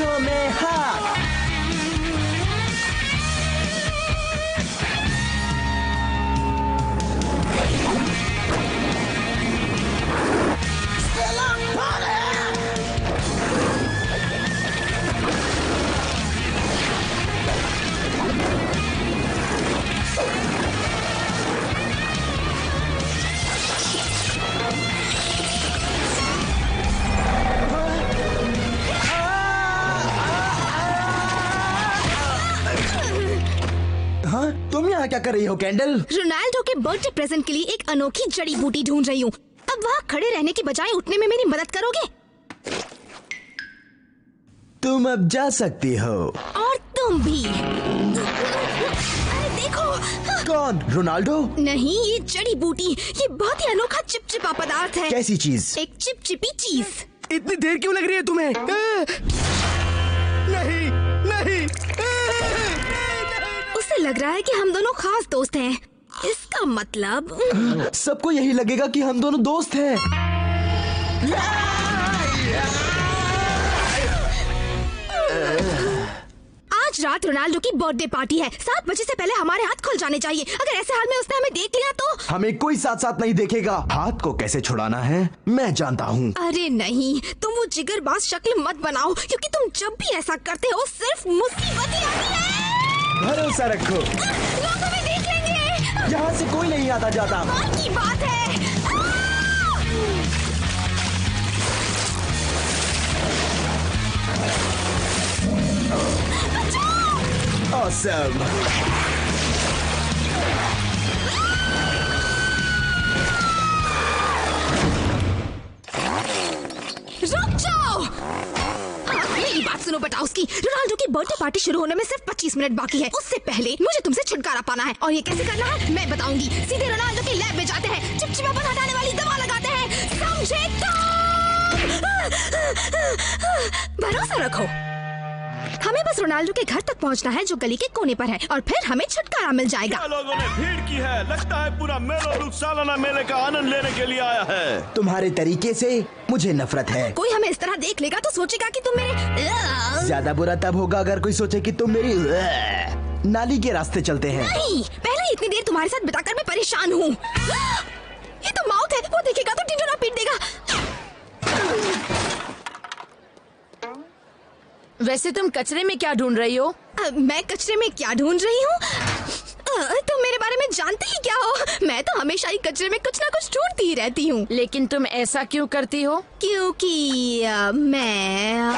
हाथों में हाथ। हाँ, तुम यहाँ क्या कर रही हो कैंडल? रोनाल्डो के बर्थडे प्रेजेंट के लिए एक अनोखी जड़ी बूटी ढूंढ रही हूँ। अब वहाँ खड़े रहने की बजाय उठने में मेरी मदद करोगे? तुम अब जा सकती हो। और तुम भी। अरे देखो। कौन? रोनाल्डो? नहीं, ये जड़ी बूटी, ये बहुत ही अनोखा चिपचिपा पदार्थ है। कैसी चीज? एक चिपचिपी चीज। इतनी देर क्यों लग रही है तुम्हें? नहीं नहीं। उसे लग रहा है कि हम दोनों खास दोस्त हैं। इसका मतलब सबको यही लगेगा कि हम दोनों दोस्त हैं। आज रात रोनाल्डो की बर्थडे पार्टी है। 7 बजे से पहले हमारे हाथ खुल जाने चाहिए। अगर ऐसे हाल में उसने हमें देख लिया तो हमें कोई साथ साथ नहीं देखेगा। हाथ को कैसे छुड़ाना है मैं जानता हूँ। अरे नहीं, तुम वो जिगरबाज शक्ल मत बनाओ, क्योंकि तुम जब भी ऐसा करते हो सिर्फ मुसीबत ही आती है। भरोसा रखो, लोग हमें देख लेंगे। यहाँ से कोई नहीं आता जाता। कमाल की बात है। Awesome. रुक जाओ। मेरी बात सुनो बटाउस्की। रोनाल्डो की बर्थडे पार्टी शुरू होने में सिर्फ 25 मिनट बाकी है। उससे पहले मुझे तुमसे छुटकारा पाना है, और ये कैसे करना है मैं बताऊंगी। सीधे रोनाल्डो के लैब में जाते हैं, चिपचिपापन हटाने वाली दवा लगाते हैं, समझे? भरोसा रखो, हमें बस रोनाल्डो के घर तक पहुंचना है जो गली के कोने पर है, और फिर हमें छुटकारा मिल जाएगा। लोगों ने भीड़ की है, लगता है पूरा मेला लोग सालाना मेले का आनंद लेने के लिए आया है। तुम्हारे तरीके से मुझे नफरत है। कोई हमें इस तरह देख लेगा तो सोचेगा कि तुम मेरे ज्यादा बुरा तब होगा अगर कोई सोचे कि तुम मेरी नाली के रास्ते चलते हैं। नहीं, पहले ही इतनी देर तुम्हारे साथ बिताकर मैं परेशान हूँ। ये तो माउथ है, वो देखेगा तो ढिंढोरा पीट देगा। वैसे तुम कचरे में क्या ढूंढ रही हो? मैं कचरे में क्या ढूंढ रही हूँ? तुम मेरे बारे में जानते ही क्या हो? मैं तो हमेशा ही कचरे में कुछ ना कुछ ढूंढती ही रहती हूँ। लेकिन तुम ऐसा क्यों करती हो? क्योंकि मैं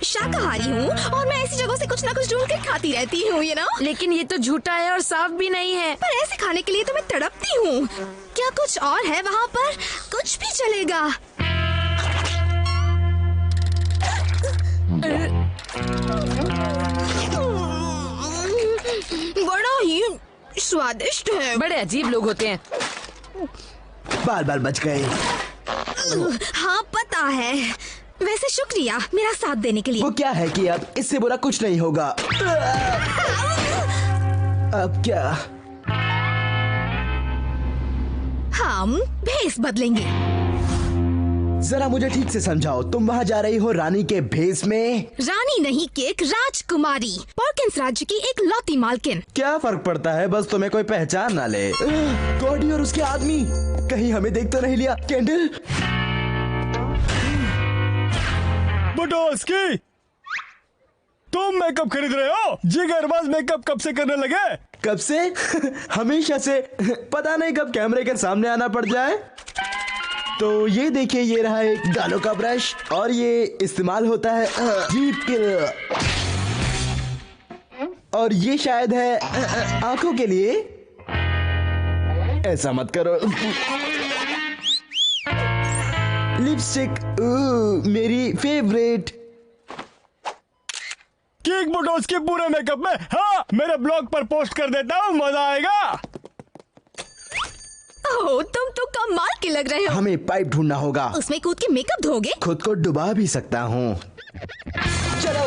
शाकाहारी हूँ, और मैं ऐसी जगह से कुछ ना कुछ ढूंढ कर खाती रहती हूँ, you know? लेकिन ये तो झूठा है और साफ भी नहीं है। पर ऐसे खाने के लिए तो मैं तड़पती हूँ। क्या कुछ और है वहाँ पर? कुछ भी चलेगा। बड़ा ही स्वादिष्ट है। बड़े अजीब लोग होते हैं। बाल बाल बच गए। हाँ पता है। वैसे शुक्रिया मेरा साथ देने के लिए। वो क्या है कि अब इससे बुरा कुछ नहीं होगा। अब क्या? हम भेस बदलेंगे। जरा मुझे ठीक से समझाओ, तुम वहाँ जा रही हो रानी के भेस में? रानी नहीं, केक राजकुमारी, पर्किंस राज्य की एक लौती मालकिन। क्या फर्क पड़ता है, बस तुम्हें कोई पहचान ना ले। गॉडी और उसके आदमी कहीं हमें देख तो नहीं लिया? कैंडल, बटाउस्की, तुम मेकअप खरीद रहे हो? जिगरबाज मेकअप कब से करने लगे? कब से? हमेशा से। पता नहीं कब कैमरे के सामने आना पड़ जाए। तो ये देखिए, ये रहा एक गालों का ब्रश, और ये इस्तेमाल होता है जीभ के, और ये शायद है आंखों के लिए। ऐसा मत करो। लिपस्टिक, मेरी फेवरेट। केक बटाउस्की पूरे मेकअप में। हाँ, मेरे ब्लॉग पर पोस्ट कर देता हूँ, मजा आएगा। ओह, तुम तो कमाल के लग रहे हो। हमें पाइप ढूंढना होगा। उसमें कूद के मेकअप धोगे? खुद को डुबा भी सकता हूँ। चलो।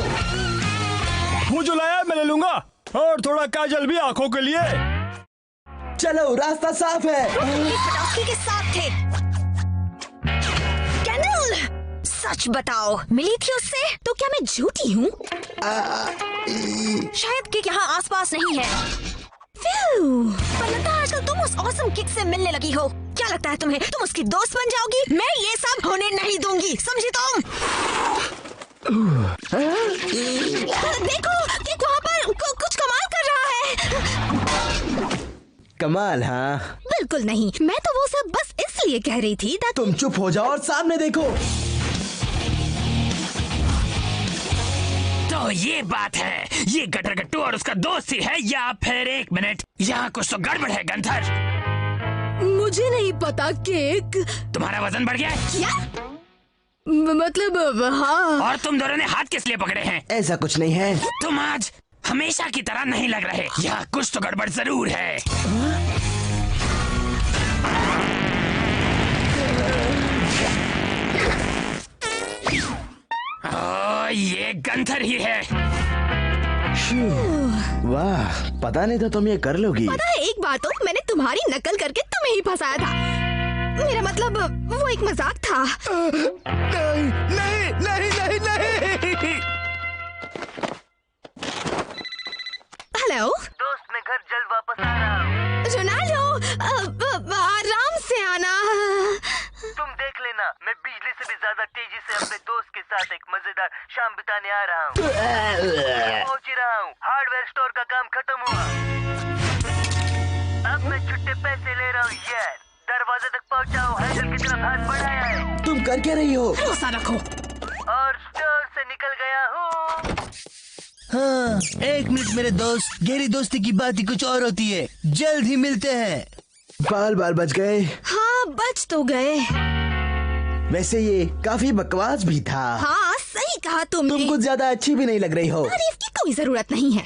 वो जो लाया मैं ले लूंगा, और थोड़ा काजल भी आंखों के लिए। चलो, रास्ता साफ है। पटाखे के साथ थे। कैंडल, सच बताओ, मिली थी उससे? तो क्या मैं झूठी हूँ? शायद किक यहाँ आसपास नहीं है। पर लगता है आजकल तुम उस ऑसम किक से मिलने लगी हो। क्या लगता है तुम्हें, तुम उसकी दोस्त बन जाओगी? मैं ये सब होने नहीं दूंगी, समझी तुम? देखो, किक वहाँ पर कुछ कमाल कर रहा है। कमाल? हाँ बिल्कुल नहीं, मैं तो वो सब बस इसलिए कह रही थी ताकि तुम चुप हो जाओ और सामने देखो। तो ये बात है, ये गटर गट्टू और उसका दोस्त ही है या फिर? एक मिनट, यहाँ कुछ तो गड़बड़ है गंथर। मुझे नहीं पता केक। तुम्हारा वजन बढ़ गया है? क्या? मतलब हाँ। और तुम दोनों ने हाथ किस लिए पकड़े हैं? ऐसा कुछ नहीं है। तुम आज हमेशा की तरह नहीं लग रहे। यहाँ कुछ तो गड़बड़ जरूर है। ये गंथर ही है। वाह, पता नहीं था तुम ये कर लोगी। पता है एक बात, तो मैंने तुम्हारी नकल करके तुम्हें ही फंसाया था। मेरा मतलब वो एक मजाक था। नहीं नहीं नहीं नहीं नहीं। हेलो दोस्त, मैं घर जल्द वापस आ रहा हूँ। रोनाल्डो, आराम से आना। तुम देख लेना, मैं बिजली से भी ज्यादा तेजी से अपने दोस्त के साथ एक मजेदार शाम बिताने आ रहा हूँ। पहुँच ही रहा हूँ। हार्डवेयर स्टोर का काम खत्म हुआ, अब मैं छुट्टे पैसे ले रहा हूँ यार। दरवाजे तक पहुँचा हूँ, हैंडल की तरफ हाथ बढ़ाया है। तुम कर क्या रही हो? भरोसा रखो। और स्टोर से निकल गया हूँ। हाँ, एक मिनट मेरे दोस्त, गहरी दोस्ती की बात ही कुछ और होती है। जल्द ही मिलते हैं। बाल बच गए। हाँ, बच तो गए। वैसे ये काफी बकवास भी था। हाँ, सही कहा तुमने। तुम कुछ ज्यादा अच्छी भी नहीं लग रही हो। तारीफ की कोई जरूरत नहीं है,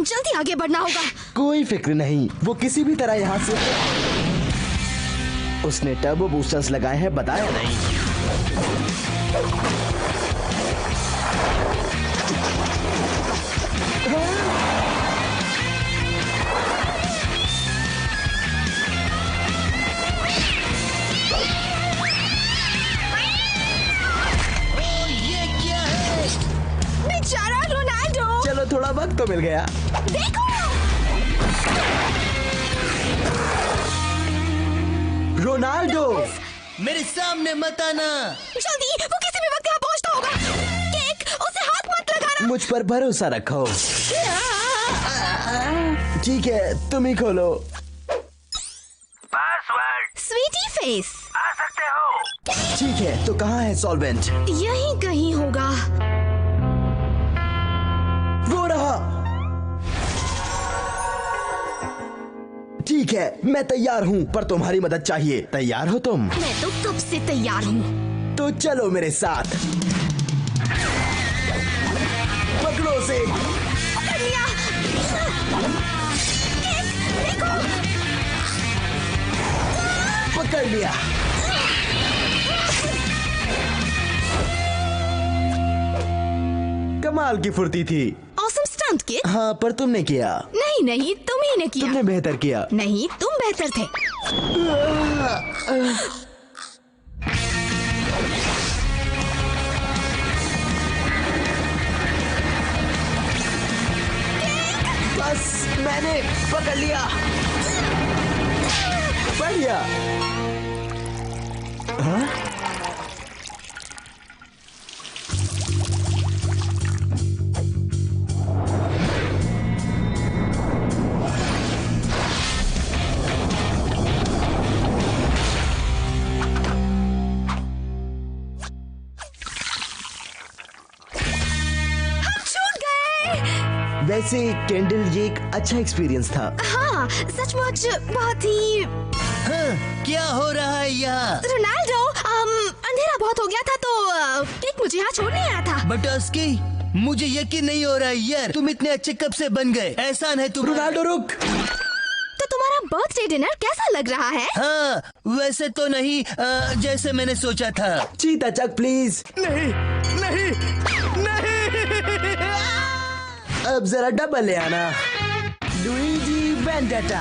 जल्दी आगे बढ़ना होगा। कोई फिक्र नहीं, वो किसी भी तरह यहाँ से। उसने टर्बो बूस्टर्स लगाए हैं, बताया नहीं। ये क्या है? बेचारा रोनाल्डो। चलो, थोड़ा वक्त तो मिल गया। देखो, रोनाल्डो, मेरे सामने मत आना। जल्दी, वो किसी भी वक्त यहाँ पहुँचता होगा। केक, उसे हाथ मत लगाना। मुझ पर भरोसा रखो। ठीक है, तुम ही खोलो। Password Sweety face. आ सकते हो? ठीक है, तो कहाँ है सॉल्वेंट? यहीं कहीं होगा। वो रहा। ठीक है, मैं तैयार हूँ, पर तुम्हारी मदद चाहिए। तैयार हो तुम? मैं तो कब से तैयार हूँ। तो चलो मेरे साथ। पकड़ो उसे। पकड़ लिया। केक, देखो। पकड़ लिया। कमाल की फुर्ती थी। Awesome stunt kid. हाँ, पर तुमने किया। नहीं, तुम ही ने किया। तुमने बेहतर किया। नहीं, तुम बेहतर थे। बस, मैंने पकड़ लिया। बढ़िया। हाँ? वैसे कैंडल, ये एक अच्छा एक्सपीरियंस था। हाँ, सचमुच बहुत ही। हाँ, क्या हो रहा है यहाँ? रोनाल्डो, अंधेरा बहुत हो गया था तो केक मुझे यहाँ छोड़ने आया था। बटोस्की, मुझे यकीन नहीं हो रहा है यार, तुम इतने अच्छे कब से बन गए? एहसान है तुम। रोनाल्डो रुक। तो तुम्हारा बर्थडे डिनर कैसा लग रहा है? हाँ, वैसे तो नहीं जैसे मैंने सोचा था। चीता चक प्लीज। नहीं नहीं नहीं। अब जरा डबल ले आना। Luigi vendetta.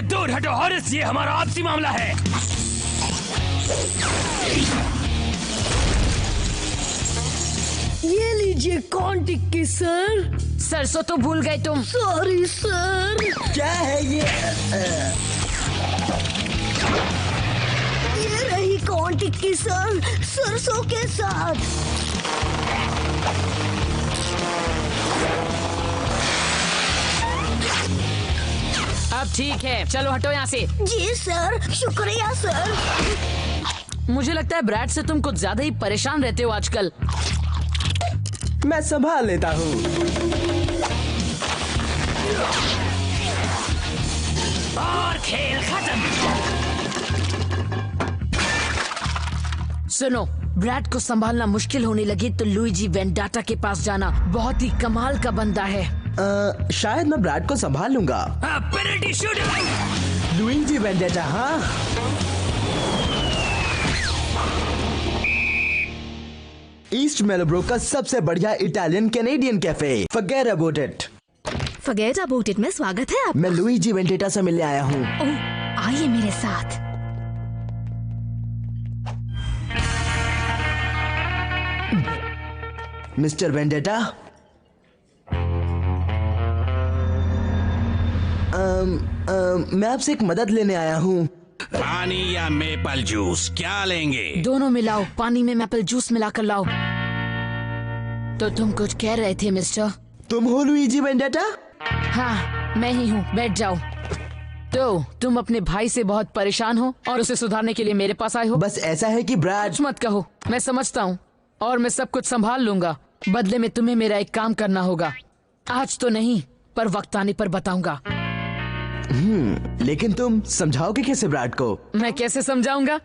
से दूर हटो हॉरिस, ये हमारा आपसी मामला है। ये लीजिए कौन टिक्की सर। सरसों तो भूल गए तुम। Sorry sir. क्या है ये? ये रही कौन टिक्की सर, सरसों के साथ। अब ठीक है, चलो हटो यहाँ से। जी सर, शुक्रिया सर। मुझे लगता है ब्रैड से तुम कुछ ज्यादा ही परेशान रहते हो आजकल। मैं संभाल लेता हूँ। और खेल खत्म। सुनो, ब्रैड को संभालना मुश्किल होने लगे तो लुइजी वेंडाटा के पास जाना। बहुत ही कमाल का बंदा है। शायद मैं ब्रैड को संभाल लूंगा। Penalty shoot. लुइजी वेंडाटा, हाँ। ईस्ट मेलब्रो का सबसे बढ़िया Italian Canadian cafe, forget about it. Forget about it में स्वागत है आप। मैं लुइजी वेंडाटा से मिलने आया हूँ। ओह, आइए मेरे साथ। मिस्टर वेंडाटा, मैं आपसे एक मदद लेने आया हूँ। पानी या मेपल जूस, क्या लेंगे? दोनों मिलाओ, पानी में मैपल जूस मिलाकर लाओ। तो तुम कुछ कह रहे थे मिस्टर? तुम हो लुइजी वेंडाटा? हाँ, मैं ही हूँ, बैठ जाओ। तो तुम अपने भाई से बहुत परेशान हो और उसे सुधारने के लिए मेरे पास आए हो? बस ऐसा है कि ब्रैड। कुछ मत कहो, मैं समझता हूँ और मैं सब कुछ संभाल लूंगा। बदले में तुम्हें मेरा एक काम करना होगा। आज तो नहीं, पर वक्त आने पर बताऊंगा। लेकिन तुम समझाओगे कैसे ब्रैड को? मैं कैसे समझाऊंगा?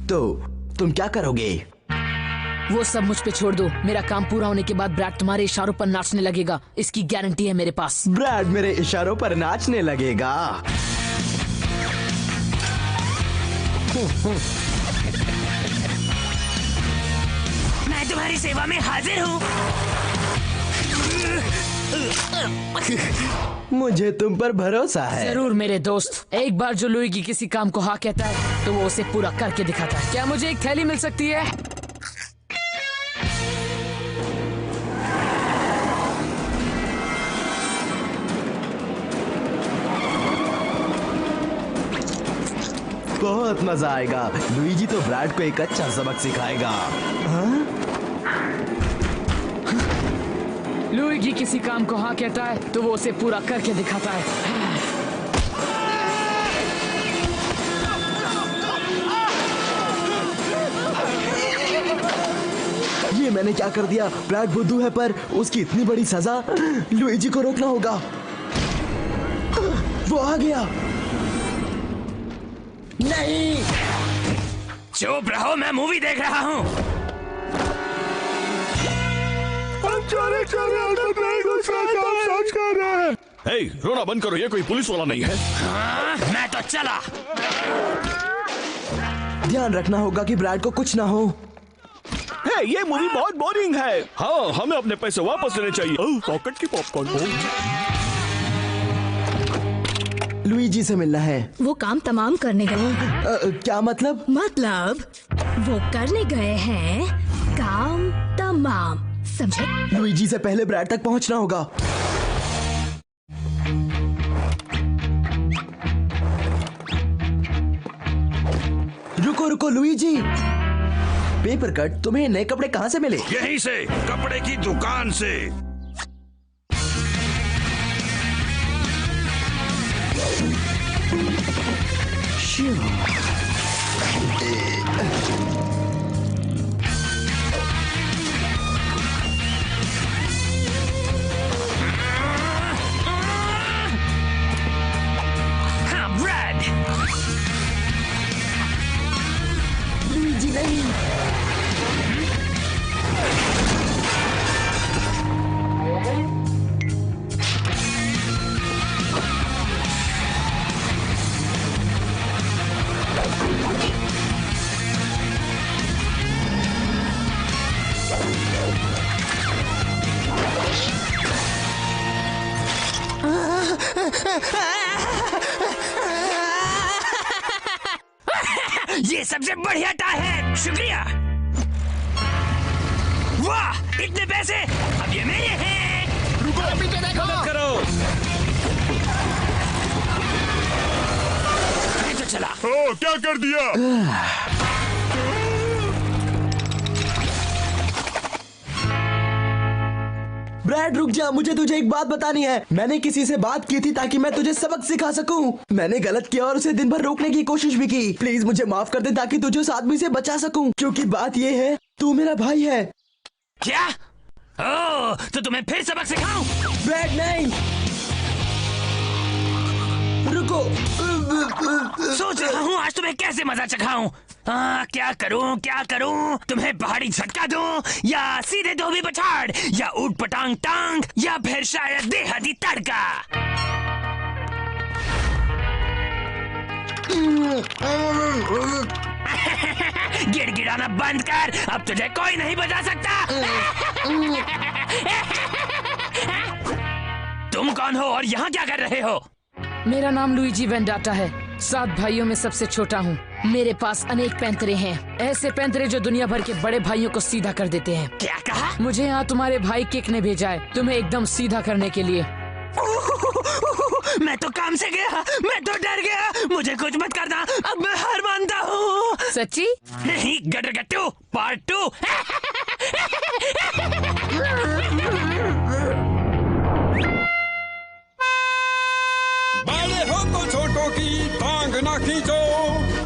तो तुम क्या करोगे? वो सब मुझ पे छोड़ दो। मेरा काम पूरा होने के बाद ब्रैड तुम्हारे इशारों पर नाचने लगेगा। इसकी गारंटी है मेरे पास। ब्रैड मेरे इशारों पर नाचने लगेगा? मैं तुम्हारी सेवा में हाजिर हूँ। मुझे तुम पर भरोसा है। जरूर मेरे दोस्त। एक बार जो लुइगी किसी काम को हाँ कहता है तो वो उसे पूरा करके दिखाता है। क्या मुझे एक थैली मिल सकती है? बहुत मजा आएगा। लुइजी तो ब्रैड को एक अच्छा सबक सिखाएगा। हाँ? लुइगी किसी काम को हाँ कहता है तो वो उसे पूरा करके दिखाता है। ये मैंने क्या कर दिया? ब्रैड बुद्धू है पर उसकी इतनी बड़ी सजा। लुइजी को रोकना होगा। वो आ गया। नहीं, चुप रहो, मैं मूवी देख रहा हूँ। हे, रोना बंद करो, ये कोई पुलिस वाला नहीं है। हाँ, मैं तो चला। ध्यान रखना होगा कि ब्रैड को कुछ ना हो। हे, ये मूवी बहुत बोरिंग है। हाँ, हमें अपने पैसे वापस लेने चाहिए। पॉकेट की पॉपकॉर्न। लुइजी से मिलना है। वो काम तमाम करने गए। क्या मतलब? मतलब वो करने गए हैं काम तमाम, समझे? लुइजी से पहले ब्रैड तक पहुंचना होगा। रुको रुको लुइजी। पेपर कट, तुम्हें नए कपड़े कहाँ से मिले? यहीं से, कपड़े की दुकान से। हाँ, ब्रैड। लुइजी नहीं। ये सबसे बढ़िया टाई है, शुक्रिया। वाह, इतने पैसे, अब ये मेरे हैं। रुको, पीछे देखो। मदद करो। मैं तो चला। ओ, क्या कर दिया? ब्रैड रुक जा, मुझे तुझे एक बात बतानी है। मैंने किसी से बात की थी ताकि मैं तुझे सबक सिखा सकूं। मैंने गलत किया और उसे दिन भर रोकने की कोशिश भी की। प्लीज मुझे माफ कर दे ताकि तुझे उस आदमी से बचा सकूं, क्योंकि बात ये है, तू मेरा भाई है। क्या? ओह, तो तुम्हें फिर सबक सिखाऊं? ब्रैड नहीं, रुको। सोच रहा हूँ आज तुम्हें कैसे मजा चखाऊं। क्या करूं? तुम्हें पहाड़ी झटका दूं, या सीधे धोबी पछाड़, या ऊट पटांग टांग, या फिर शायद देहाती तड़का। गिड़गिड़ाना बंद कर, अब तुझे कोई नहीं बचा सकता। तुम कौन हो और यहाँ क्या कर रहे हो? मेरा नाम लुइजी वेंडाटा है। 7 भाइयों में सबसे छोटा हूँ। मेरे पास अनेक पैंतरे हैं, ऐसे पैंतरे जो दुनिया भर के बड़े भाइयों को सीधा कर देते हैं। क्या कहा? मुझे यहाँ तुम्हारे भाई किक ने भेजा है, तुम्हें एकदम सीधा करने के लिए। मैं तो काम से गया, मैं तो डर गया। मुझे कुछ मत करना, अब मैं हार मानता हूँ। सच्ची? नहीं, गटरगट्टू पार्ट 2। बड़े हो तो छोटों की टांग ना खींचो,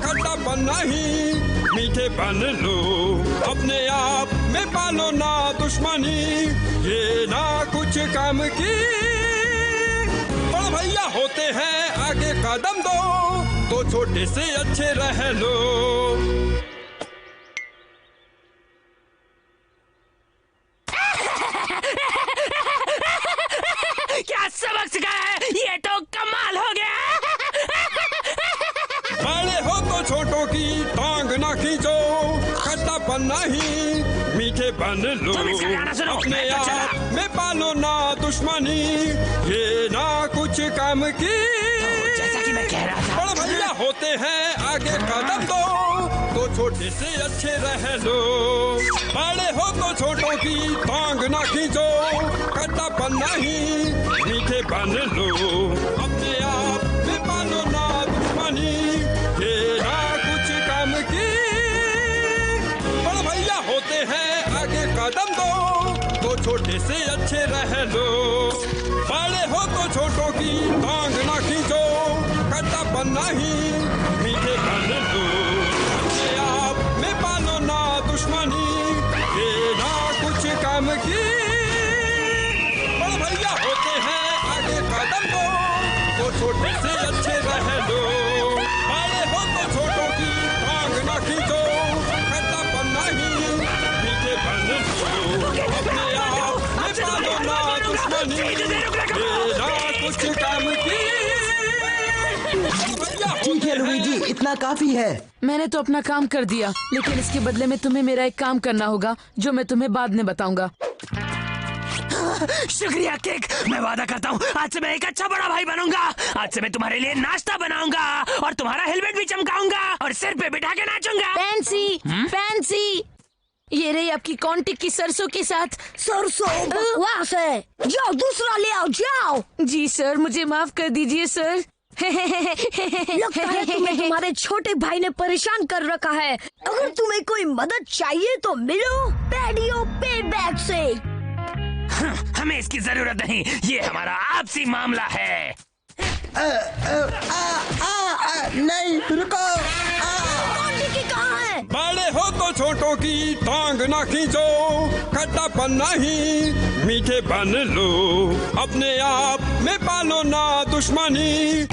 खट्टापन नहीं मीठे बन लो, अपने आप में पालो ना दुश्मनी, ये ना कुछ काम की। बड़े भैया होते हैं आगे कदम दो, तो छोटे से अच्छे रह लो। क्या सबक सिखाया है, ये तो कमाल हो गया। बड़े हो तो छोटों की टांग ना खींचो, खट्टापन नहीं मीठे बन लो, अपने आप में पालो ना दुश्मनी, ये ना कुछ काम की। जैसा कि मैं कह रहा था, बड़े भैया होते हैं आगे कदम दो, तो छोटे से अच्छे रह लो। बड़े हो तो छोटों की टांग ना खींचो, खट्टापन नहीं मीठे बन लो, अपने आप में पालो ना दुश्मनी, ये ना कुछ काम की। बड़े भैया होते हैं आगे कदम दो, तो छोटे से अच्छे रह लो। बड़े हो तो छोटों की टांग ना खींचो, खट्टापन नहीं मीठे बन लो, अपने आप में पालो ना दुश्मनी, ये ना कुछ काम की। बड़े भैया होते हैं आगे कदम दो, तो छोटे से अच्छे रह लो। बड़े हो तो छोटों की टांग ना खींचो, खट्टापन नहीं मीठे बन लो, अपने आप में पालो ना दुश्मनी, ये ना कुछ काम की। ठीक है लुइजी, इतना काफी है। मैंने तो अपना काम कर दिया, लेकिन इसके बदले में तुम्हें मेरा एक काम करना होगा, जो मैं तुम्हें बाद में बताऊंगा। शुक्रिया किक, मैं वादा करता हूँ आज से मैं एक अच्छा बड़ा भाई बनूंगा। आज से मैं तुम्हारे लिए नाश्ता बनाऊंगा और तुम्हारा हेलमेट भी चमकाऊंगा और सिर पे बिठा के नाचूंगा। फैंसी, फैंसी, ये रही आपकी कॉन्टिक की सरसों के साथ। सरसों बकवास है, जाओ दूसरा ले आओ, जाओ। जी सर, मुझे माफ कर दीजिए सर। लगता है तुम्हें तुम्हारे छोटे भाई ने परेशान कर रखा है। अगर तुम्हें कोई मदद चाहिए तो मिलो पैडियो पे बैग से। हमें इसकी जरूरत नहीं, ये हमारा आपसी मामला है। नहीं, रुको। कहाँ है? बड़े हो तो छोटों की टांग ना खींचो, खट्टापन नहीं मीठे बन लो, अपने आप में पालो ना दुश्मनी,